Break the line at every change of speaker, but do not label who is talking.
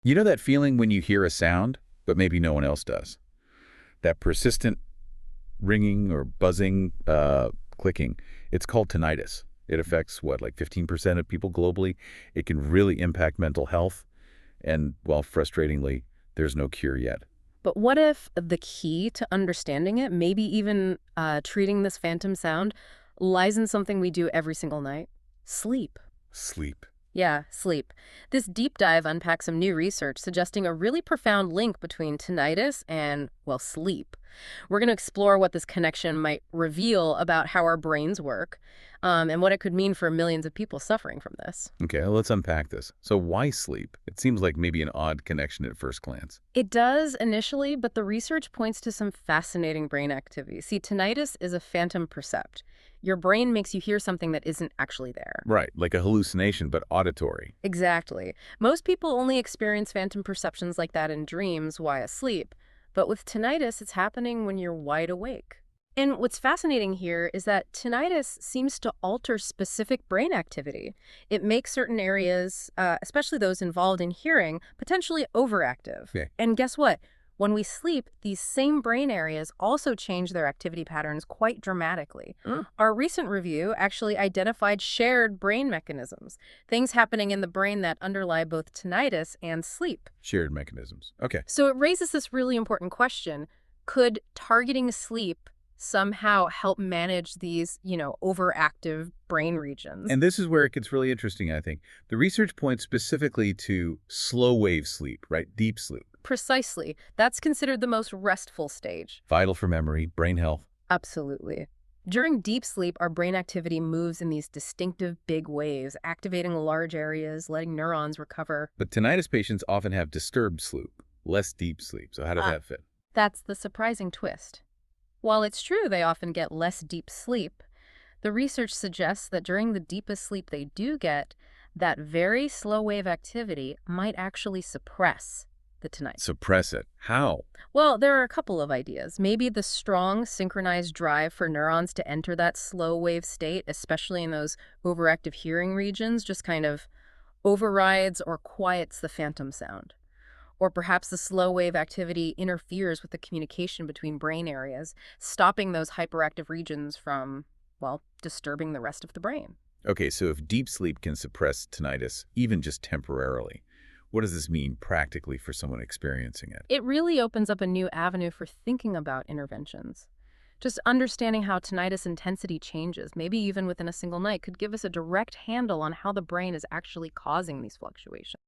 You know that feeling when you hear a sound, but maybe no one else does? That persistent ringing or buzzing, clicking. It's called tinnitus. It affects, what, like 15% of people globally? It can really impact mental health. And, well, frustratingly, there's no cure yet.
But what if the key to understanding it, maybe even treating this phantom sound, lies in something we do every single night? Sleep.
Sleep.
Yeah, sleep. This deep dive unpacks some new research suggesting a really profound link between tinnitus and, well, sleep. We're going to explore what this connection might reveal about how our brains work, and what it could mean for millions of people suffering from this.
Okay, well, let's unpack this. So why sleep? It seems like maybe an odd connection at first glance.
It does initially, but the research points to some fascinating brain activity. See, tinnitus is a phantom percept. Your brain makes you hear something that isn't actually there.
Right, like a hallucination, but auditory.
Exactly. Most people only experience phantom perceptions like that in dreams while asleep, but with tinnitus, it's happening when you're wide awake. And what's fascinating here is that tinnitus seems to alter specific brain activity. It makes certain areas, especially those involved in hearing, potentially overactive.
Okay.
And guess what? When we sleep, these same brain areas also change their activity patterns quite dramatically.
Huh?
Our recent review actually identified shared brain mechanisms, things happening in the brain that underlie both tinnitus and sleep.
Shared mechanisms. Okay.
So it raises this really important question. Could targeting sleep somehow help manage these, overactive brain regions?
And this is where it gets really interesting, I think. The research points specifically to slow wave sleep, right? Deep sleep.
Precisely. That's considered the most restful stage.
Vital for memory, brain health.
Absolutely. During deep sleep, our brain activity moves in these distinctive big waves, activating large areas, letting neurons recover.
But tinnitus patients often have disturbed sleep, less deep sleep. So how does that fit?
That's the surprising twist. While it's true they often get less deep sleep, the research suggests that during the deepest sleep they do get, that very slow wave activity might actually suppress the tinnitus.
Suppress it. How?
Well, there are a couple of ideas. Maybe the strong synchronized drive for neurons to enter that slow wave state, especially in those overactive hearing regions, just kind of overrides or quiets the phantom sound. Or perhaps the slow wave activity interferes with the communication between brain areas, stopping those hyperactive regions from, well, disturbing the rest of the brain.
Okay, so if deep sleep can suppress tinnitus, even just temporarily, what does this mean practically for someone experiencing it?
It really opens up a new avenue for thinking about interventions. Just understanding how tinnitus intensity changes, maybe even within a single night, could give us a direct handle on how the brain is actually causing these fluctuations.